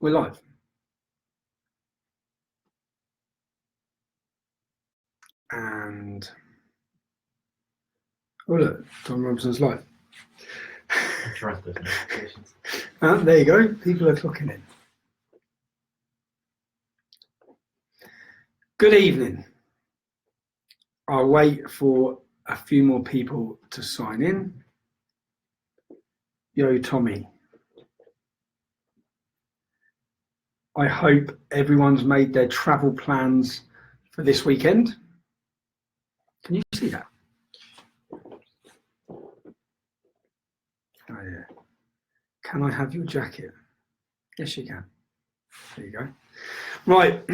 We're live. And oh look, Tom Robinson's live. Trust those notifications. There you go. People are clocking in. Good evening. I'll wait for a few more people to sign in. Yo, Tommy. I hope everyone's made their travel plans for this weekend. Can you see that? Oh yeah. Can I have your jacket? Yes, you can. There you go. Right.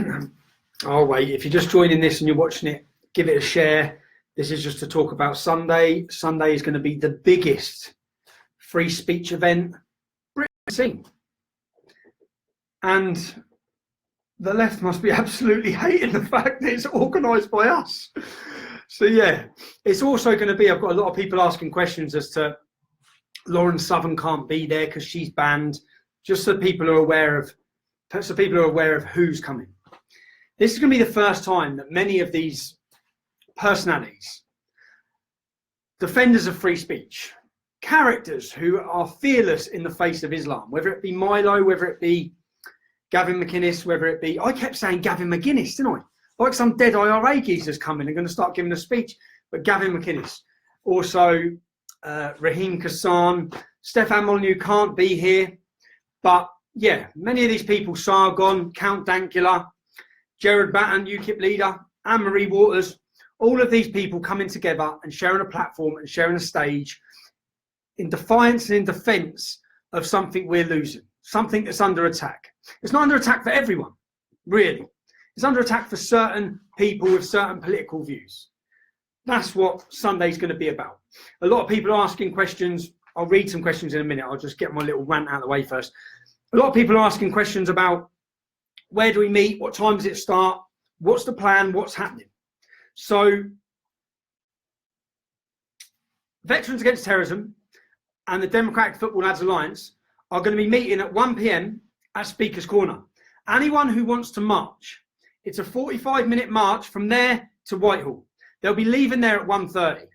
I'll wait. If you're just joining this and you're watching it, give it a share. This is just to talk about Sunday. Sunday is going to be the biggest free speech event Britain's seen. And the left must be absolutely hating the fact that it's organised by us. So yeah, it's also going to be, I've got a lot of people asking questions as to Lauren Southern can't be there because she's banned, just so people are aware of who's coming. This is going to be the first time that many of these personalities, defenders of free speech, characters who are fearless in the face of Islam, whether it be Milo, whether it be Gavin McInnes, whether it be, I kept saying Gavin McGuinness, didn't I? Like some dead IRA geezers coming and going to start giving a speech, but Gavin McInnes. Also, Raheem Kassan, Stefan Molyneux can't be here. But yeah, many of these people, Sargon, Count Dankula, Gerard Batten, UKIP leader, Anne-Marie Waters, all of these people coming together and sharing a platform and sharing a stage in defiance and in defence of something we're losing, something that's under attack. It's not under attack for everyone, really. It's under attack for certain people with certain political views. That's what Sunday's going to be about. A lot of people are asking questions. I'll read some questions in a minute. I'll just get my little rant out of the way first. A lot of people are asking questions about where do we meet? What time does it start? What's the plan? What's happening? So, Veterans Against Terrorism and the Democratic Football Lads Alliance are going to be meeting at 1 p.m. at Speaker's Corner. Anyone who wants to march, it's a 45-minute march from there to Whitehall. They'll be leaving there at 1:30.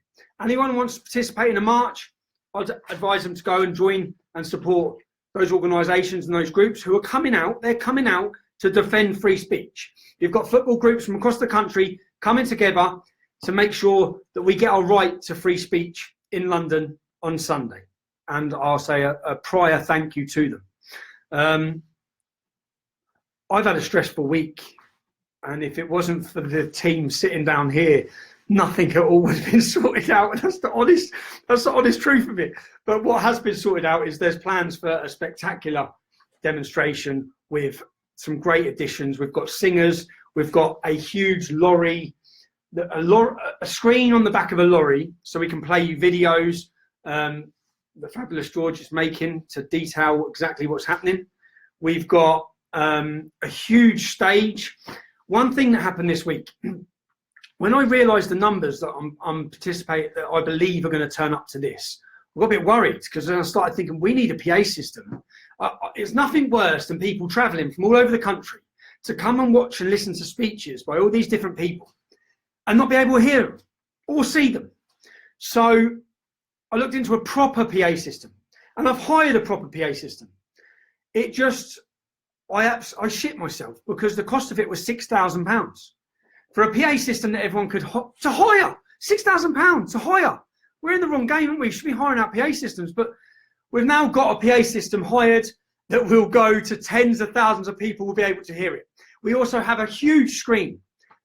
Anyone who wants to participate in a march, I'd advise them to go and join and support those organisations and those groups who are coming out. They're coming out to defend free speech. You've got football groups from across the country coming together to make sure that we get our right to free speech in London on Sunday. And I'll say a prior thank you to them. I've had a stressful week, and if it wasn't for the team sitting down here, nothing at all has been sorted out. And that's the honest truth of it. But what has been sorted out is there's plans for a spectacular demonstration with some great additions. We've got singers, we've got a huge lorry, a screen on the back of a lorry so we can play you videos the fabulous George is making to detail exactly what's happening. We've got a huge stage. One thing that happened this week, when I realised the numbers that I'm participating, that I believe are going to turn up to this, I got a bit worried because then I started thinking we need a PA system. It's nothing worse than people travelling from all over the country to come and watch and listen to speeches by all these different people and not be able to hear them or see them. So I looked into a proper PA system, and I've hired a proper PA system. It just, I shit myself because the cost of it was £6,000 for a PA system that everyone could to hire. £6,000 to hire. We're in the wrong game, aren't we? We should be hiring out PA systems, but we've now got a PA system hired that will go to tens of thousands of people will be able to hear it. We also have a huge screen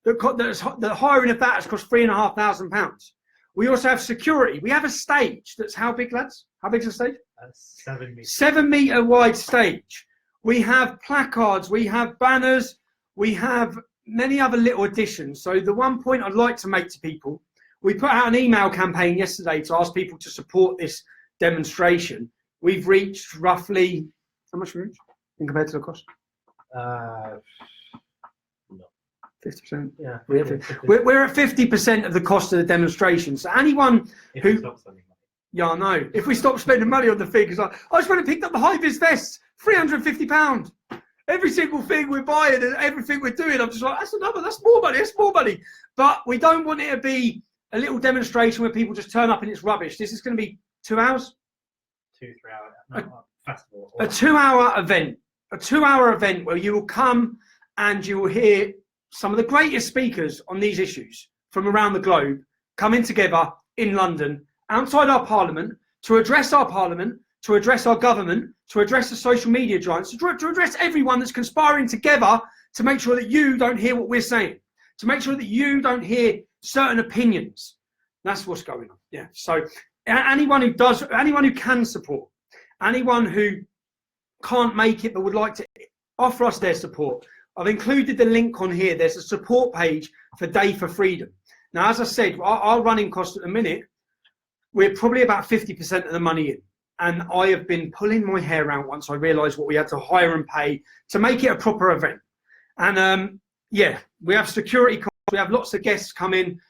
the hiring of that has cost £3,500. We also have security. We have a stage that's how big, lads? How big is the stage? 7 meters. 7 metre wide stage. We have placards, we have banners, we have many other little additions. So the one point I'd like to make to people, we put out an email campaign yesterday to ask people to support this demonstration. We've reached roughly, how much we reached in compared to the cost? 50%. Yeah. We're at 50% of the cost of the demonstration. So anyone who, yeah, I know. If we stop spending money on the figures, I just went and picked up the high vis vests £350. Every single thing we're buying and everything we're doing, I'm just like, that's more money, that's more money. But we don't want it to be a little demonstration where people just turn up and it's rubbish. This is going to be 2 hours? 2-3 hour festival. A 2 hour event. A 2 hour event where you will come and you will hear some of the greatest speakers on these issues from around the globe coming together in London, outside our parliament, to address our parliament, to address our government, to address the social media giants, to address everyone that's conspiring together to make sure that you don't hear what we're saying, to make sure that you don't hear certain opinions. That's what's going on. Yeah. So anyone who can support, anyone who can't make it but would like to offer us their support, I've included the link on here. There's a support page for Day for Freedom. Now, as I said, our running cost at the minute, we're probably about 50% of the money in. And I have been pulling my hair out once I realised what we had to hire and pay to make it a proper event. And yeah, we have security costs. We have lots of guests come in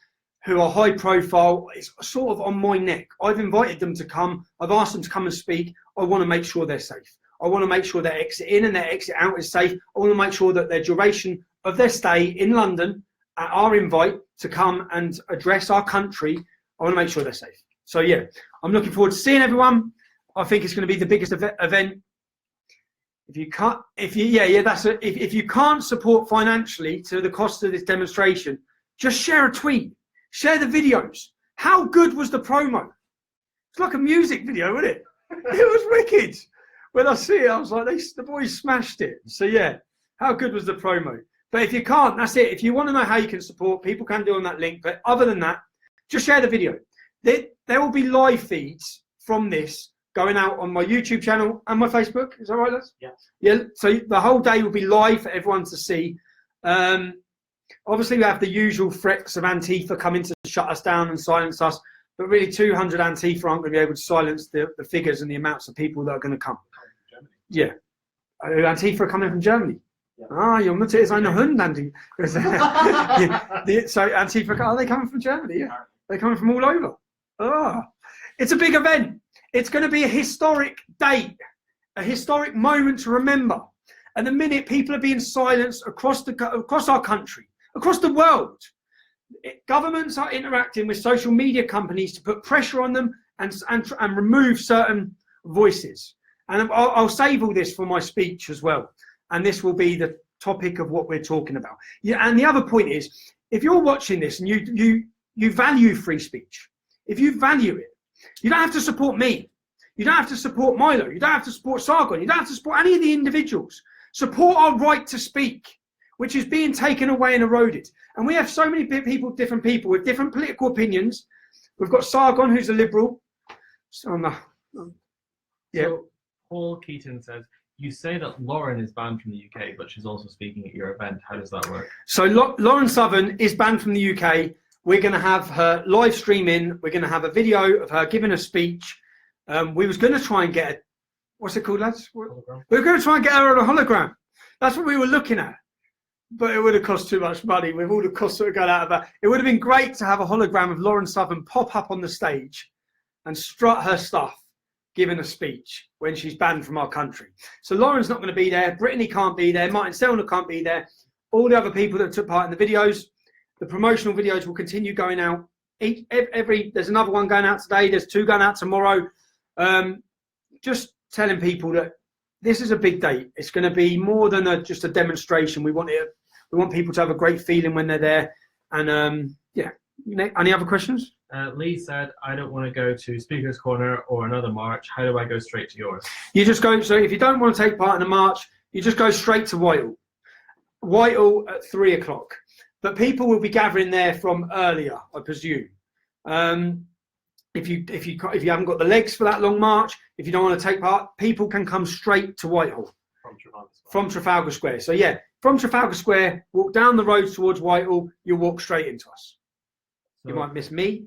who are high profile. It's sort of on my neck. I've invited them to come. I've asked them to come and speak. I want to make sure they're safe. I want to make sure their exit in and their exit out is safe. I want to make sure that their duration of their stay in London at our invite to come and address our country, I want to make sure they're safe. So yeah, I'm looking forward to seeing everyone. I think it's going to be the biggest event. If you can't, if you can't support financially to the cost of this demonstration, just share a tweet, share the videos. How good was the promo? It's like a music video, wasn't it? It was wicked. When I see it, I was like, the boys smashed it. So yeah, how good was the promo? But if you can't, that's it. If you want to know how you can support, people can do on that link. But other than that, just share the video. There will be live feeds from this going out on my YouTube channel and my Facebook. Is that right, lads? Yeah. Yeah. So the whole day will be live for everyone to see. Obviously, we have the usual threats of Antifa coming to shut us down and silence us. But really, 200 Antifa aren't going to be able to silence the figures and the amounts of people that are going to come. Yeah. Antifa are coming from Germany. Yeah. Ah, you're not his own Hund, Andy. So Antifa, are they coming from Germany? Yeah. They're coming from all over. Oh, it's a big event. It's going to be a historic date, a historic moment to remember. And the minute people are being silenced across our country, across the world, governments are interacting with social media companies to put pressure on them and remove certain voices. And I'll save all this for my speech as well. And this will be the topic of what we're talking about. Yeah. And the other point is, if you're watching this and you value free speech, if you value it, you don't have to support me. You don't have to support Milo. You don't have to support Sargon. You don't have to support any of the individuals. Support our right to speak, which is being taken away and eroded. And we have so many people, different people with different political opinions. We've got Sargon, who's a liberal. Yeah. So Paul Keaton says, you say that Lauren is banned from the UK, but she's also speaking at your event. How does that work? So Lauren Southern is banned from the UK. We're going to have her live stream in. We're going to have a video of her giving a speech. We was going to try and get what's it called, lads? Hologram. We were going to try and get her on a hologram. That's what we were looking at. But it would have cost too much money with all the costs that would go out of that. It would have been great to have a hologram of Lauren Southern pop up on the stage and strut her stuff, giving a speech when she's banned from our country. So Lauren's not going to be there. Brittany can't be there. Martin Selner can't be there. All the other people that took part in the videos, the promotional videos will continue going out. There's another one going out today. There's 2 going out tomorrow. Just telling people that this is a big date. It's going to be more than just a demonstration. We want people to have a great feeling when they're there. And yeah. Any other questions? Lee said, I don't want to go to Speaker's Corner or another march. How do I go straight to yours? You just go, so if you don't want to take part in a march, you just go straight to Whitehall. Whitehall at 3 o'clock. But people will be gathering there from earlier, I presume. If you haven't got the legs for that long march, if you don't want to take part, people can come straight to Whitehall. From Trafalgar Square. So yeah, from Trafalgar Square, walk down the road towards Whitehall, you'll walk straight into us. So, you might miss me,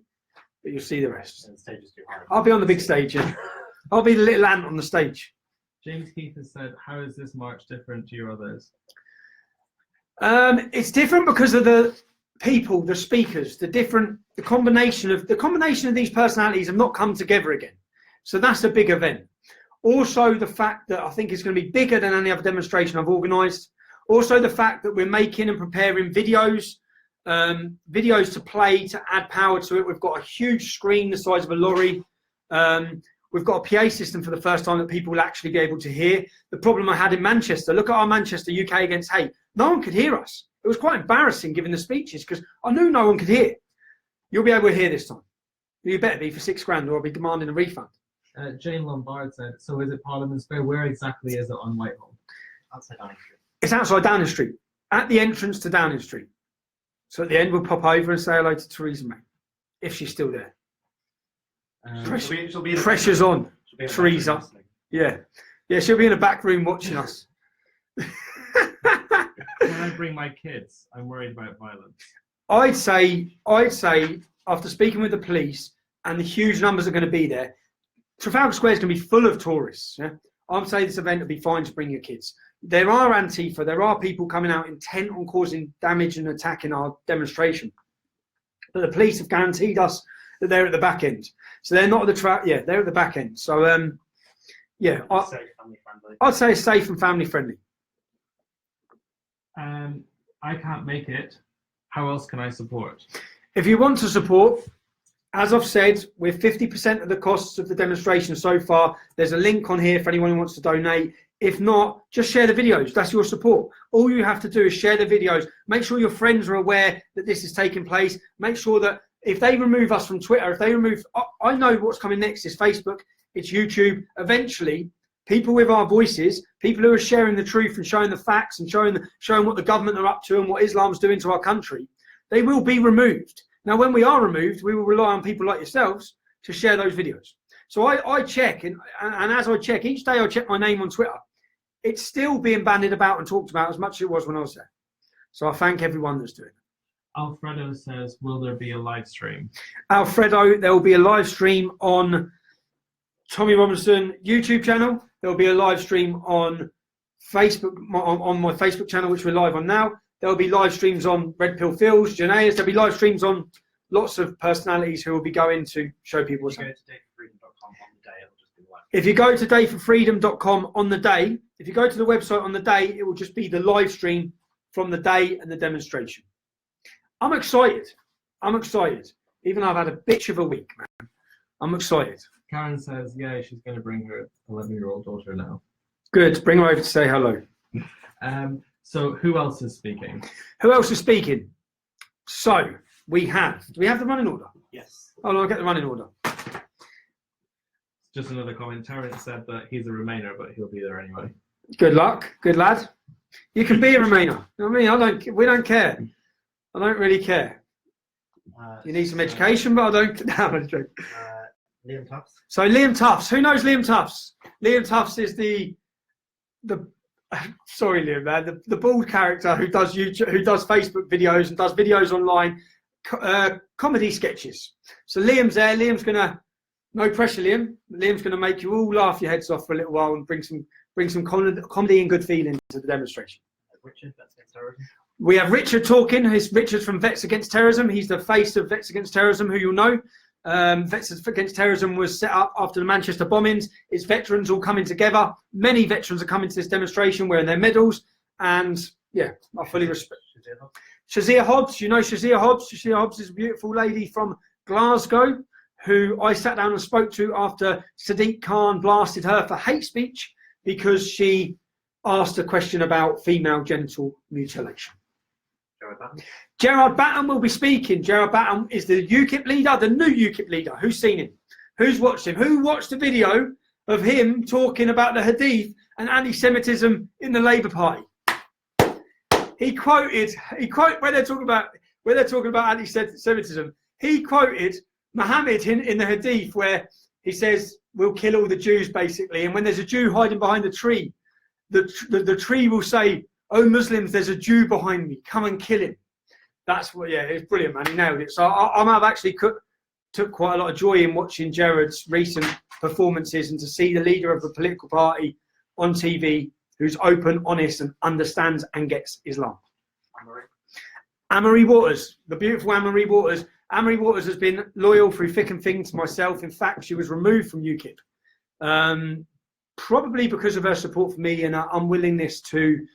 but you'll see the rest. And the stage is too hard. I'll be on the big stage, yeah. I'll be the little ant on the stage. James Keith has said, how is this march different to your others? It's different because of the people, the speakers, the combination of these personalities have not come together again. So that's a big event. Also, the fact that I think it's going to be bigger than any other demonstration I've organised. Also, the fact that we're making and preparing videos, videos to play to add power to it. We've got a huge screen the size of a lorry. We've got a PA system for the first time that people will actually be able to hear. The problem I had in Manchester, look at our Manchester UK against Hay. No one could hear us. It was quite embarrassing giving the speeches because I knew no one could hear. You'll be able to hear this time. You better be for £6,000 or I'll be demanding a refund. Jane Lombard said, so is it Parliament Square? Where exactly is it on Whitehall? Outside Downing Street. It's outside Downing Street, at the entrance to Downing Street. So at the end, we'll pop over and say hello to Theresa May, if she's still there. Pressure's on, Theresa. Yeah, she'll be in the back room watching us. When I bring my kids, I'm worried about violence. I'd say, after speaking with the police and the huge numbers are going to be there, Trafalgar Square is going to be full of tourists. Yeah? I'd say this event will be fine to bring your kids. There are Antifa, there are people coming out intent on causing damage and attacking our demonstration. But the police have guaranteed us that they're at the back end. So they're not at the they're at the back end. So I'd say it's safe and family friendly. I can't make it. How else can I support? If you want to support, as I've said, we're 50% of the costs of the demonstration so far. There's a link on here for anyone who wants to donate. If not, just share the videos. That's your support. All you have to do is share the videos. Make sure your friends are aware that this is taking place. Make sure that if they remove us from Twitter, if they remove, I know what's coming next is Facebook, it's YouTube. Eventually, people with our voices, people who are sharing the truth and showing the facts and showing what the government are up to and what Islam's doing to our country, they will be removed. Now, when we are removed, we will rely on people like yourselves to share those videos. So I check, and as I check, each day I check my name on Twitter. It's still being bandied about and talked about as much as it was when I was there. So I thank everyone that's doing it. Alfredo says, will there be a live stream? Alfredo, there will be a live stream on Tommy Robinson YouTube channel. There will be a live stream on Facebook, on my Facebook channel, which we're live on now. There will be live streams on Red Pill Fields, Janaeus. There'll be live streams on lots of personalities who will be going to show people what's happening. If you go to DayForFreedom.com on the day, if you go to the website on the day, it will just be the live stream from the day and the demonstration. I'm excited. Even though I've had a bitch of a week, man. I'm excited. Karen says, yeah, she's going to bring her 11-year-old daughter now. Good. Bring her over to say hello. So who else is speaking? Who else is speaking? So we have. Do we have the running order? Yes. Oh, no, I'll get the running order. Just another comment. Terence said that he's a Remainer, but he'll be there anyway. Good luck. Good lad. You can be a Remainer. I mean, we don't care. I don't really care. You need some education, but I don't. No, I'm joking. Liam Tufts. So Liam Tufts. Who knows Liam Tufts? Liam Tufts is the sorry, Liam, man, the bald character who does YouTube, who does Facebook videos and does videos online, comedy sketches. So Liam's there. Liam's gonna, no pressure, Liam. Liam's gonna make you all laugh your heads off for a little while and bring some comedy and good feeling to the demonstration. Richard, Vets Against Terrorism. We have Richard talking. Richard's from Vets Against Terrorism. He's the face of Vets Against Terrorism, who you'll know. Vets Against Terrorism was set up after the Manchester bombings. It's veterans all coming together. Many veterans are coming to this demonstration wearing their medals. And yeah, I fully respect. Shazia Hobbs, you know Shazia Hobbs. Shazia Hobbs is a beautiful lady from Glasgow who I sat down and spoke to after Sadiq Khan blasted her for hate speech because she asked a question about female genital mutilation. Gerard Batten will be speaking. Gerard Batten is the UKIP leader, the new UKIP leader. Who's seen him? Who's watched him? Who watched the video of him talking about the Hadith and anti-Semitism in the Labour Party? He quoted when they're talking about anti-Semitism. He quoted Muhammad in the Hadith where he says, "We'll kill all the Jews," basically. And when there's a Jew hiding behind the tree, the tree will say, "Oh, Muslims, there's a Jew behind me. Come and kill him." That's what, yeah, it's brilliant, man. He nailed it. So I've actually took quite a lot of joy in watching Gerard's recent performances and to see the leader of a political party on TV who's open, honest, and understands and gets Islam. Amory Waters, the beautiful Amory Waters. Amory Waters has been loyal through thick and thin to myself. In fact, she was removed from UKIP probably because of her support for me and her unwillingness to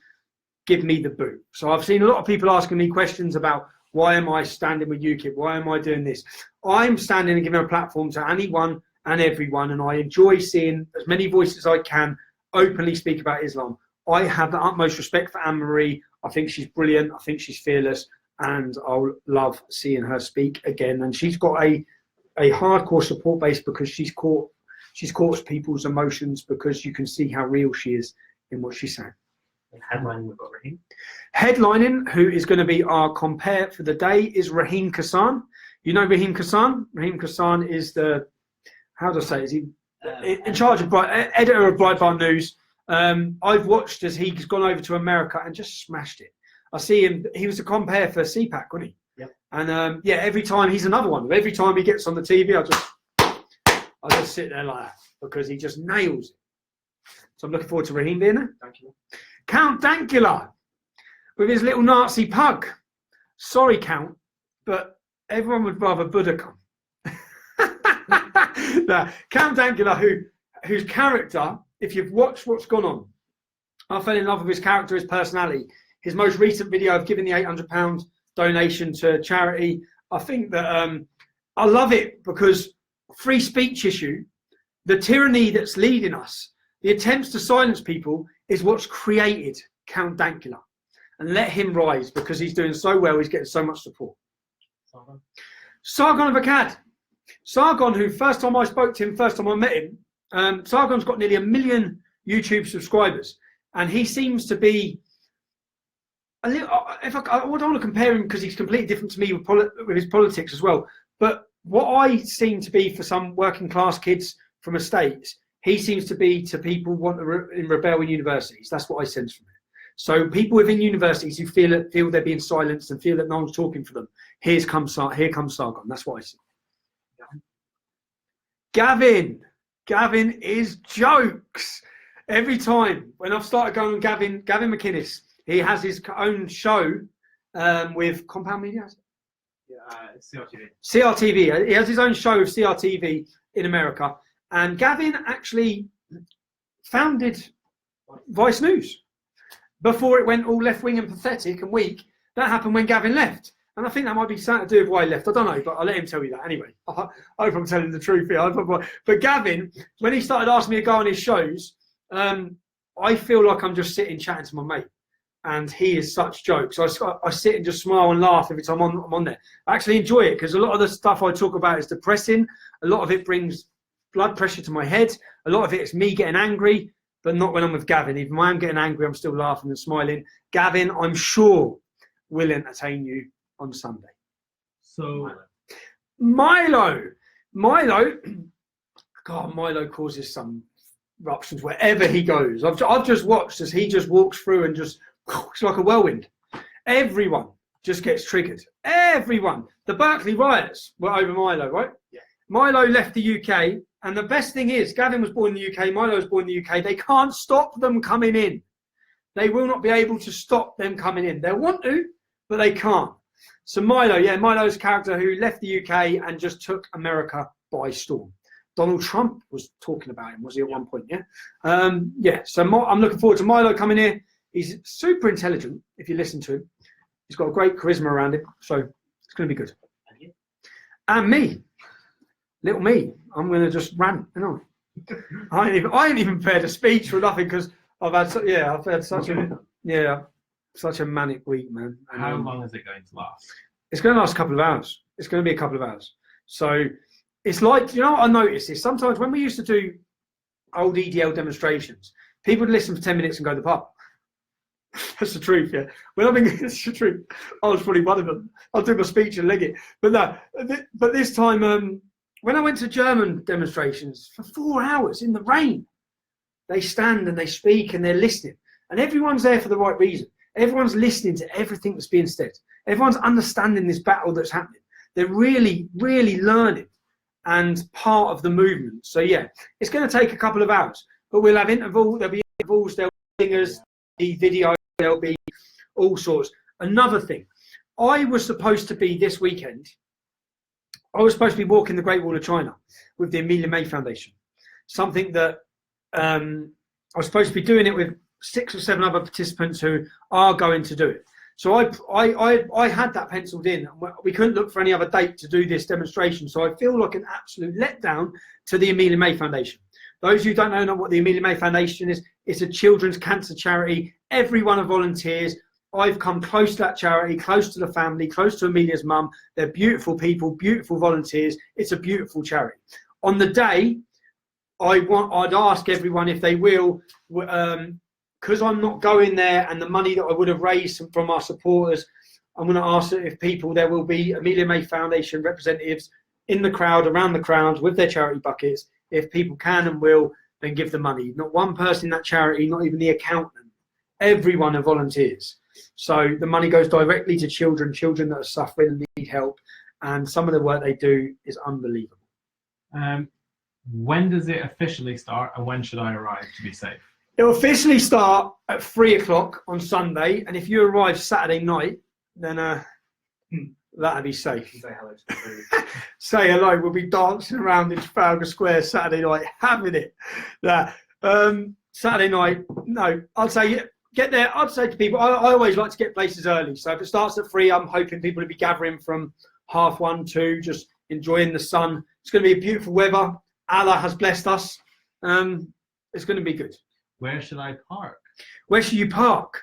give me the boot. So I've seen a lot of people asking me questions about why am I standing with UKIP? Why am I doing this? I'm standing and giving a platform to anyone and everyone, and I enjoy seeing as many voices as I can openly speak about Islam. I have the utmost respect for Anne-Marie. I think she's brilliant. I think she's fearless, and I'll love seeing her speak again. And she's got a hardcore support base because she's caught people's emotions, because you can see how real she is in what she's saying. Headlining, we've got Raheem. Headlining, who is going to be our compare for the day, is Raheem Kassan. You know Raheem Kassan? Raheem Kassan is the, how do I say, is he in charge of editor of Breitbart News. I've watched as he's gone over to America and just smashed it. I see him, he was a compare for CPAC, wasn't he? Yep. And yeah, every time, he's another one. Every time he gets on the TV, I just sit there like that, because he just nails it. So I'm looking forward to Raheem being there. Thank you. Count Dankula with his little Nazi pug. Sorry, Count, but everyone would rather Buddha come. Now, Count Dankula, whose character, if you've watched what's gone on, I fell in love with his character, his personality. His most recent video of giving the £800 donation to charity, I think that I love it, because free speech issue, the tyranny that's leading us, the attempts to silence people, is what's created Count Dankula. And let him rise, because he's doing so well, he's getting so much support. Sargon of Akkad. Sargon, who first time I spoke to him, first time I met him, Sargon's got nearly 1 million YouTube subscribers. And he seems to be a little, I don't want to compare him because he's completely different to me with his politics as well. But what I seem to be for some working class kids from estates, he seems to be to people who want to rebel in universities. That's what I sense from it. So people within universities who feel they're being silenced and feel that no one's talking for them. Here comes Sargon. That's what I see. Gavin is jokes. Every time when I've started going on Gavin McInnes, he has his own show with Compound Media. CRTV. CRTV. He has his own show with CRTV in America. And Gavin actually founded Vice News before it went all left-wing and pathetic and weak. That happened when Gavin left. And I think that might be something to do with why he left. I don't know, but I'll let him tell you that anyway. I hope I'm telling the truth here. But Gavin, when he started asking me to go on his shows, I feel like I'm just sitting chatting to my mate. And he is such jokes. I sit and just smile and laugh every time I'm on there. I actually enjoy it, because a lot of the stuff I talk about is depressing. A lot of it brings blood pressure to my head. A lot of it is me getting angry, but not when I'm with Gavin. Even when I'm getting angry, I'm still laughing and smiling. Gavin, I'm sure, will entertain you on Sunday. So Milo, God, Milo causes some eruptions wherever he goes. I've just watched as he just walks through and just, it's like a whirlwind. Everyone just gets triggered. Everyone. The Berkeley riots were over Milo, right? Yeah. Milo left the UK, and the best thing is, Gavin was born in the UK, Milo was born in the UK. They can't stop them coming in. They will not be able to stop them coming in. They want to, but they can't. So Milo's a character who left the UK and just took America by storm. Donald Trump was talking about him, was he, at one point? Yeah. So I'm looking forward to Milo coming here. He's super intelligent, if you listen to him. He's got a great charisma around him, so it's going to be good. And me, little me, I'm going to just rant. You know, I ain't even prepared a speech or nothing, because I've had such a manic week, man. And, how long is it going to last? It's going to last a couple of hours. It's going to be a couple of hours. So it's like, you know what I noticed is sometimes when we used to do old EDL demonstrations, people would listen for 10 minutes and go to the pub. That's the truth, yeah. When I mean, it's the truth. I was probably one of them. I'll do my speech and leg it. But no, but this time, when I went to German demonstrations for 4 hours in the rain, they stand and they speak and they're listening. And everyone's there for the right reason. Everyone's listening to everything that's being said. Everyone's understanding this battle that's happening. They're really, really learning and part of the movement. So yeah, it's going to take a couple of hours, but we'll have there'll be intervals, there'll be singers, the video, there'll be all sorts. Another thing, I was supposed to be this weekend, I was supposed to be walking the Great Wall of China with the Amelia May Foundation. Something that I was supposed to be doing it with 6 or 7 other participants who are going to do it. So I had that penciled in. We couldn't look for any other date to do this demonstration. So I feel like an absolute letdown to the Amelia May Foundation. Those who don't know what the Amelia May Foundation is, it's a children's cancer charity. Everyone are volunteers. I've come close to that charity, close to the family, close to Amelia's mum. They're beautiful people, beautiful volunteers. It's a beautiful charity. On the day, I'd ask everyone if they will, because I'm not going there, and the money that I would have raised from our supporters, I'm going to ask if there will be Amelia May Foundation representatives in the crowd, around the crowd, with their charity buckets. If people can and will, then give the money. Not one person in that charity, not even the accountant. Everyone are volunteers. So the money goes directly to children that are suffering and need help. And some of the work they do is unbelievable. When does it officially start, and when should I arrive to be safe? It'll officially start at 3 o'clock on Sunday. And if you arrive Saturday night, then that'll be safe. Say hello to the food. Say hello. We'll be dancing around in Trafalgar Square Saturday night, having it. Saturday night, no, I'd say get there. I'd say to people, I always like to get places early. So if it starts at 3, I'm hoping people will be gathering from 1:30, 2, just enjoying the sun. It's going to be beautiful weather. Allah has blessed us. It's going to be good. Where should I park? Where should you park?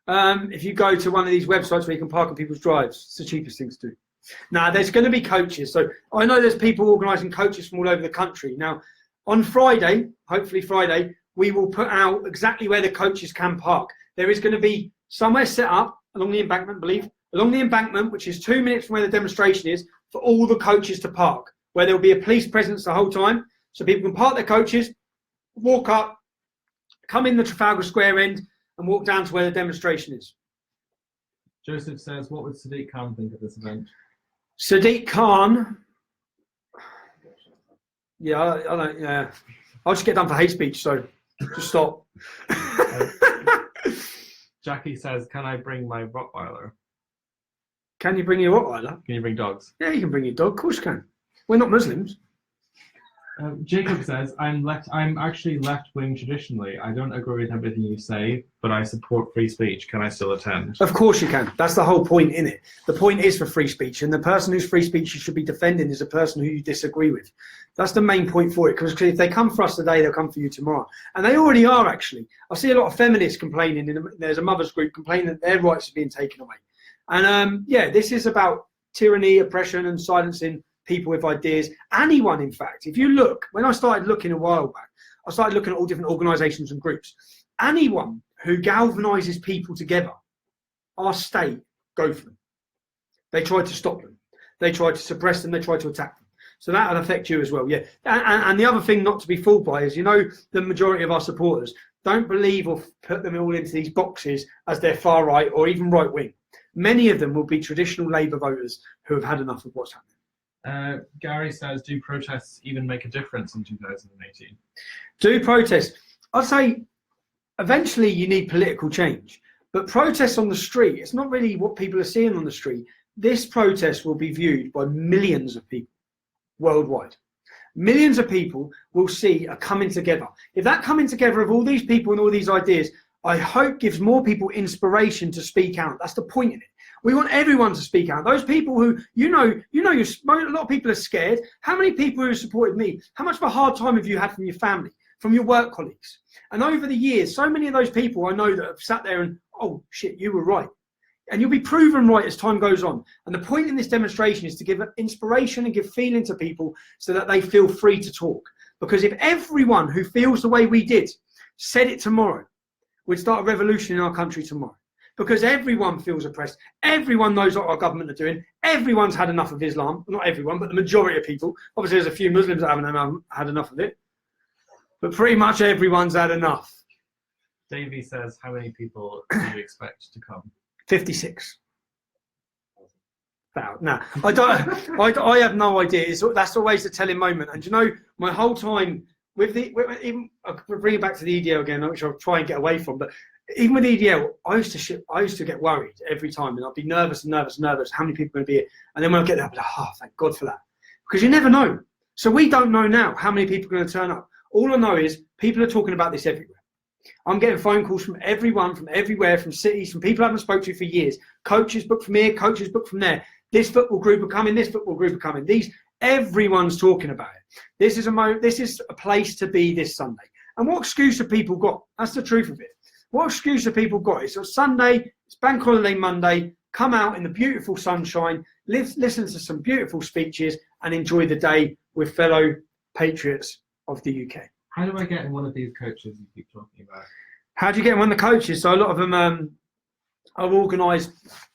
If you go to one of these websites where you can park on people's drives, it's the cheapest thing to do. Now, there's going to be coaches. So I know there's people organising coaches from all over the country. Now, on Friday, hopefully Friday, we will put out exactly where the coaches can park. There is going to be somewhere set up along the embankment, I believe, along the embankment, which is 2 minutes from where the demonstration is, for all the coaches to park, where there will be a police presence the whole time. So people can park their coaches, walk up, come in the Trafalgar Square end, and walk down to where the demonstration is. Joseph says, what would Sadiq Khan think of this event? Sadiq Khan, I don't, yeah. I'll just get done for hate speech, so just stop. Jackie says, can I bring my Rottweiler? Can you bring your Rottweiler? Can you bring dogs? Yeah, you can bring your dog. Of course you can. We're not Muslims. Jacob says, I'm actually left-wing traditionally. I don't agree with everything you say, but I support free speech. Can I still attend? Of course you can. That's the whole point in it. The point is for free speech, and the person whose free speech you should be defending is a person who you disagree with. That's the main point for it, because if they come for us today, they'll come for you tomorrow. And they already are, actually. I see a lot of feminists complaining. There's a mother's group complaining that their rights are being taken away. And this is about tyranny, oppression, and silencing people with ideas. Anyone, in fact. If you look, when I started looking a while back, I started looking at all different organisations and groups. Anyone who galvanises people together, our state go for them. They try to stop them. They try to suppress them. They try to attack them. So that will affect you as well, yeah. And the other thing not to be fooled by is, the majority of our supporters don't believe or put them all into these boxes as they're far right or even right wing. Many of them will be traditional Labour voters who have had enough of what's happening. Gary says, do protests even make a difference in 2018? Do protests? I'd say eventually you need political change. But protests on the street, it's not really what people are seeing on the street. This protest will be viewed by millions of people worldwide. Millions of people will see a coming together. If that coming together of all these people and all these ideas, I hope gives more people inspiration to speak out. That's the point in it. We want everyone to speak out. Those people who, a lot of people are scared. How many people who supported me? How much of a hard time have you had from your family, from your work colleagues? And over the years, so many of those people I know that have sat there and, oh shit, you were right. And you'll be proven right as time goes on. And the point in this demonstration is to give inspiration and give feeling to people so that they feel free to talk. Because if everyone who feels the way we did said it tomorrow, we'd start a revolution in our country tomorrow. Because everyone feels oppressed. Everyone knows what our government are doing. Everyone's had enough of Islam. Not everyone, but the majority of people. Obviously, there's a few Muslims that haven't had enough of it. But pretty much everyone's had enough. Davey says, how many people do you expect to come? 56. Now, I have no idea. That's always the telling moment. And my whole time with even I'll bring it back to the EDL again, which I'll try and get away from. But even with EDL, I used to get worried every time, and I'd be nervous. How many people are going to be here? And then when I get there, I'd be like, oh, thank God for that, because you never know. So we don't know now how many people are going to turn up. All I know is people are talking about this everywhere. I'm getting phone calls from everyone, from everywhere, from cities, from people I haven't spoken to for years. Coaches booked from here, coaches booked from there. This football group are coming, this football group are coming. Everyone's talking about it. This is a place to be this Sunday. And what excuse have people got? That's the truth of it. What excuse have people got? It's a Sunday, it's Bank Holiday Monday, come out in the beautiful sunshine, listen to some beautiful speeches and enjoy the day with fellow patriots of the UK. How do I get in one of these coaches you keep talking about? How do you get in one of the coaches? So a lot of them are organised,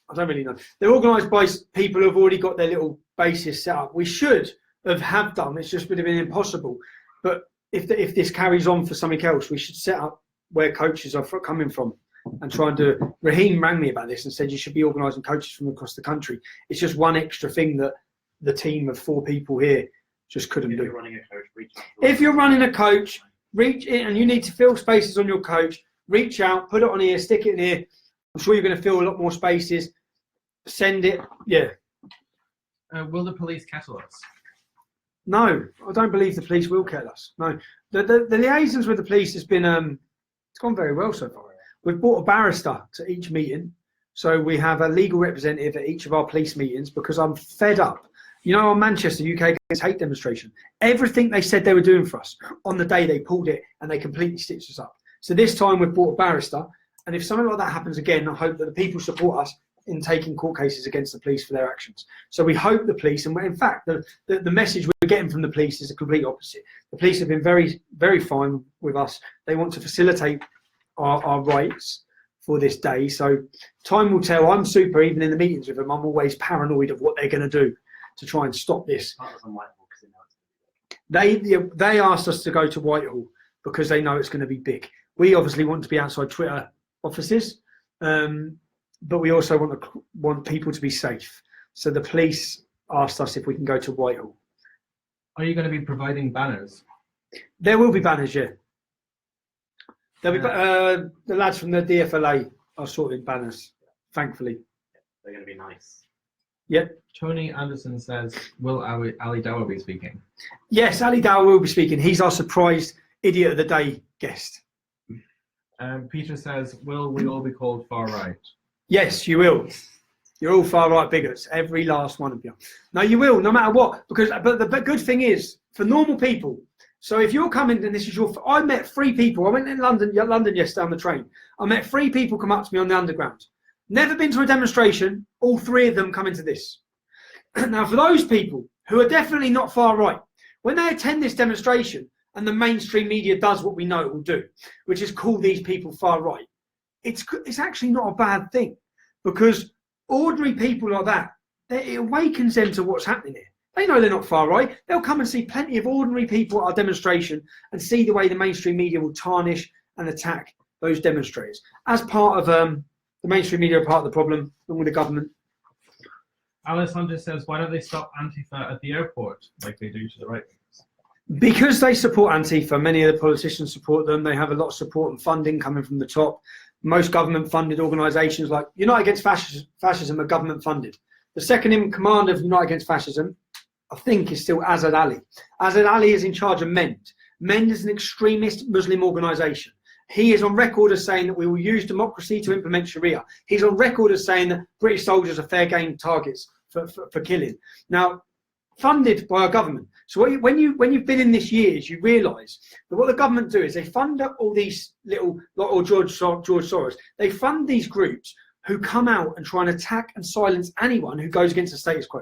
I don't really know. They're organised by people who have already got their little bases set up. We should have done, it's just would have been impossible. But if this carries on for something else, we should set up where coaches are coming from and try and do it. Raheem rang me about this and said you should be organising coaches from across the country. It's just one extra thing that the team of 4 people here just couldn't do. If you're running a coach, reach in, and you need to fill spaces on your coach, reach out, put it on here, stick it in here. I'm sure you're going to fill a lot more spaces. Send it, yeah. Will the police kettle us? No, I don't believe the police will kettle us. No, the liaisons with the police has been it's gone very well so far. We've brought a barrister to each meeting, so we have a legal representative at each of our police meetings because I'm fed up. You know, on Manchester, UK against hate demonstration, everything they said they were doing for us, on the day they pulled it and they completely stitched us up. So this time we've brought a barrister, and if something like that happens again, I hope that the people support us in taking court cases against the police for their actions. So we hope the police, and in fact, the message we're getting from the police is the complete opposite. The police have been very, very fine with us. They want to facilitate our rights for this day. So time will tell. I'm super, even in the meetings with them, I'm always paranoid of what they're going to do to try and stop this. They asked us to go to Whitehall because they know it's going to be big. We obviously want to be outside Twitter offices, but we also want people to be safe. So the police asked us if we can go to Whitehall. Are you going to be providing banners? There will be banners, yeah. There'll be the lads from the DFLA are sorting banners, thankfully. They're going to be nice. Yep. Tony Anderson says, will Ali Dawah be speaking? Yes, Ali Dawah will be speaking. He's our surprise idiot of the day guest. Peter says, will we all be called far right? Yes, you will. You're all far right bigots, every last one of you. No, you will, no matter what. But the good thing is, for normal people, so if you're coming and this is I met 3 people. I went in London yesterday on the train. I met 3 people come up to me on the underground. Never been to a demonstration. All 3 of them come into this. Now, for those people who are definitely not far right, when they attend this demonstration and the mainstream media does what we know it will do, which is call these people far right, it's actually not a bad thing, because ordinary people like that, it awakens them to what's happening here. They know they're not far right. They'll come and see plenty of ordinary people at our demonstration and see the way the mainstream media will tarnish and attack those demonstrators. As part of the mainstream media are part of the problem, along with the government. Alice Hunter says, why don't they stop Antifa at the airport like they do to the right wings? Because they support Antifa, many of the politicians support them. They have a lot of support and funding coming from the top. Most government-funded organisations like Unite Against Fascism are government-funded. The second in command of Unite Against Fascism, I think, is still Azad Ali. Azad Ali is in charge of MEND. MEND is an extremist Muslim organisation. He is on record as saying that we will use democracy to implement Sharia. He's on record as saying that British soldiers are fair game targets for killing. Now, funded by our government. So when you've been in this years, you realise that what the government do is they fund up all these little, or George Soros, they fund these groups who come out and try and attack and silence anyone who goes against the status quo.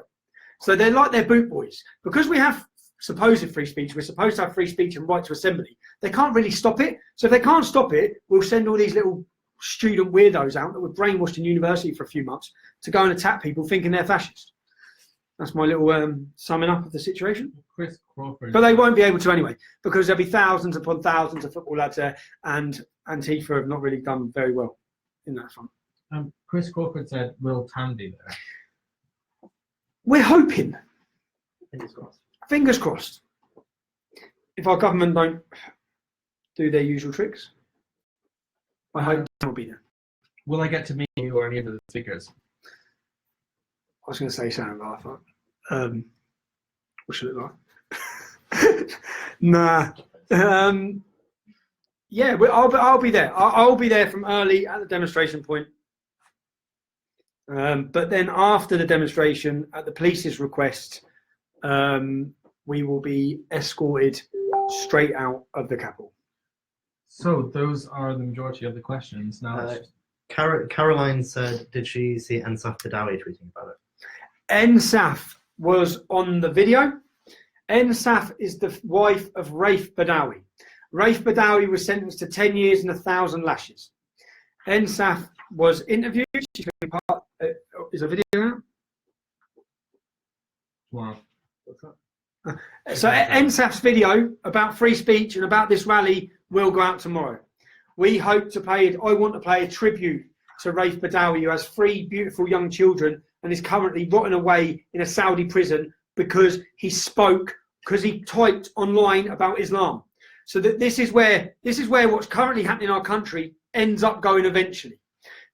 So they're like their boot boys. Because we have supposed free speech, we're supposed to have free speech and right to assembly, they can't really stop it. So if they can't stop it, we'll send all these little student weirdos out that were brainwashed in university for a few months to go and attack people thinking they're fascist. That's my little summing up of the situation. Chris Crawford. But they won't be able to anyway, because there'll be thousands upon thousands of football lads there, and Antifa have not really done very well in that front. Chris Crawford said, will Tam be there? We're hoping. Fingers crossed. Fingers crossed. If our government don't do their usual tricks, I hope Tam will be there. Will I get to meet you or any of the speakers? I was going to say something like that. What should it like? Nah. Yeah, I'll be there. I'll be there from early at the demonstration point. But then after the demonstration, at the police's request, we will be escorted straight out of the Capitol. So those are the majority of the questions. Now, Caroline said, did she see Ensaf Badawi tweeting about it? Ensaf was on the video. Ensaf is the wife of Raif Badawi. Raif Badawi was sentenced to 10 years and 1,000 lashes. Ensaf was interviewed. She's going to be part. Is a video now? wow. What's that? So Ensaf's video about free speech and about this rally will go out tomorrow. We hope to pay. I want to pay a tribute to Raif Badawi, who has 3 beautiful young children and is currently rotting away in a Saudi prison because he typed online about Islam. So that this is where what's currently happening in our country ends up going eventually.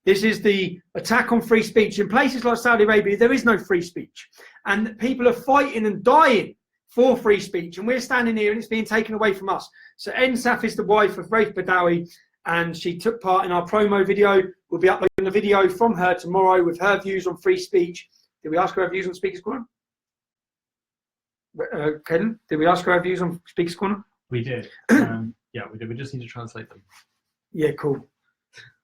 This is the attack on free speech. In places like Saudi Arabia, there is no free speech. And people are fighting and dying for free speech. And we're standing here and it's being taken away from us. So Ensaf is the wife of Raif Badawi, and she took part in our promo video. We'll be uploading a video from her tomorrow with her views on free speech. Did we ask her views on Speaker's Corner? Caden, did we ask her views on Speaker's Corner? We did. Yeah, we did. We just need to translate them. Yeah, cool.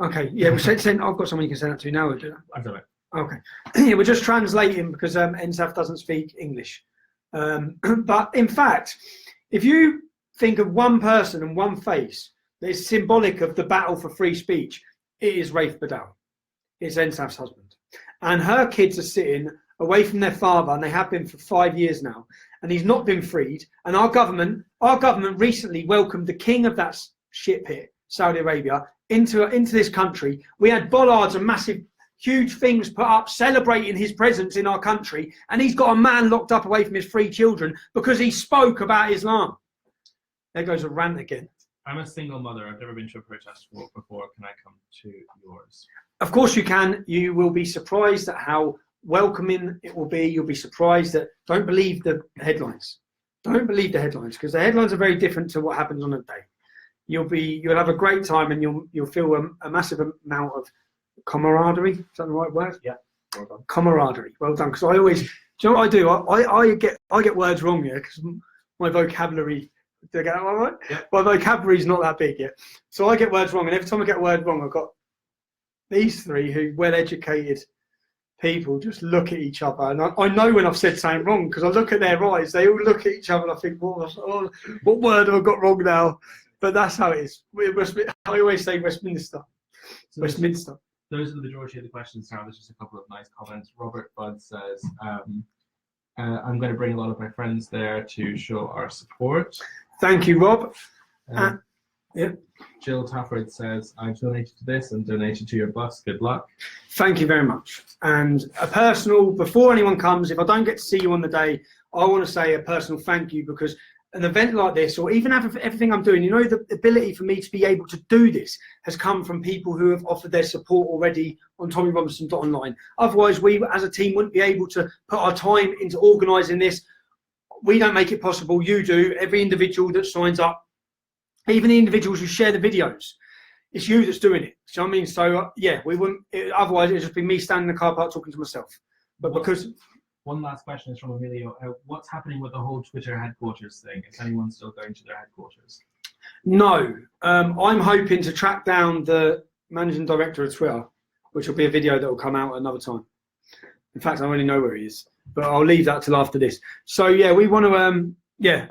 Okay, yeah, we'll send. I've got someone you can send that to now. I've done it. Okay, yeah, we're just translating because Ensaf doesn't speak English. But in fact, if you think of one person and one face that is symbolic of the battle for free speech, it is Raif Badawi. It's Ensaf's husband, and her kids are sitting away from their father, and they have been for 5 years now, and he's not been freed. And our government recently welcomed the king of that shit pit, Saudi Arabia, into this country. We had bollards and massive, huge things put up celebrating his presence in our country, and he's got a man locked up away from his 3 children because he spoke about Islam. There goes a rant again. I'm a single mother. I've never been to a protest before. Can I come to yours? Of course you can. You will be surprised at how welcoming it will be. You'll be surprised that. Don't believe the headlines. Don't believe the headlines, because the headlines are very different to what happens on a day. You'll have a great time, and you'll feel a massive amount of camaraderie. Is that the right word? Yeah. Well done. Camaraderie. Well done. Because I always, do you know what I do? I get words wrong, yeah, because my vocabulary. Did I get that one right? Yeah. My vocabulary is not that big yet, so I get words wrong, and every time I get a word wrong, I've got these 3 who well-educated people just look at each other, and I know when I've said something wrong because I look at their eyes. They all look at each other, and I think, what word have I got wrong now? But that's how it is. I always say Westminster. So Westminster. Those are the majority of the questions now. There's just a couple of nice comments. Robert Budd says, I'm going to bring a lot of my friends there to show our support. Thank you, Rob. Yeah. Jill Tafford says, I've donated to this and donated to your bus. Good luck. Thank you very much. And a personal, before anyone comes, if I don't get to see you on the day, I want to say a personal thank you, because an event like this, or even everything I'm doing, the ability for me to be able to do this has come from people who have offered their support already on TommyRobinson.online. Otherwise, we as a team wouldn't be able to put our time into organising this. We don't make it possible. You do. Every individual that signs up, even the individuals who share the videos, it's you that's doing it. Do you know what I mean? So, yeah, we wouldn't. Otherwise, it'd just be me standing in the car park talking to myself. But because. One last question is from Emilio. What's happening with the whole Twitter headquarters thing? Is anyone still going to their headquarters? No. I'm hoping to track down the managing director of Twitter, which will be a video that will come out another time. In fact, I already know where he is, but I'll leave that till after this. So, yeah, we want to,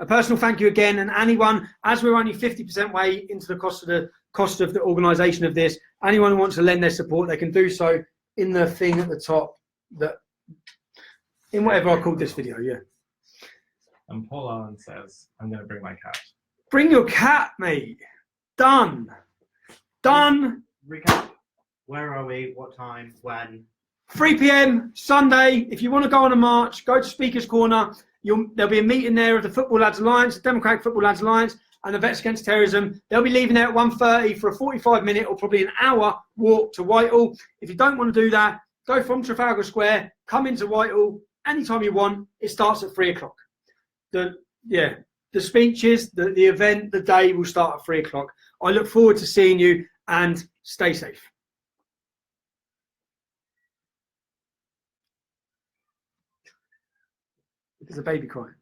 a personal thank you again. And anyone, as we're only 50% way into the cost of the organisation of this, anyone who wants to lend their support, they can do so in the thing at the top in whatever I called this video, yeah. And Paul Allen says, I'm going to bring my cat. Bring your cat, mate. Done. Recap. Where are we? What time? When? 3 p.m. Sunday. If you want to go on a march, go to Speaker's Corner. There'll be a meeting there of the Football Lads Alliance, the Democratic Football Lads Alliance, and the Vets Against Terrorism. They'll be leaving there at 1:30 for a 45-minute or probably an hour walk to Whitehall. If you don't want to do that, go from Trafalgar Square, come into Whitehall anytime you want. It starts at 3 o'clock. The speeches, the event, the day will start at 3 o'clock. I look forward to seeing you, and stay safe. There's a baby crying.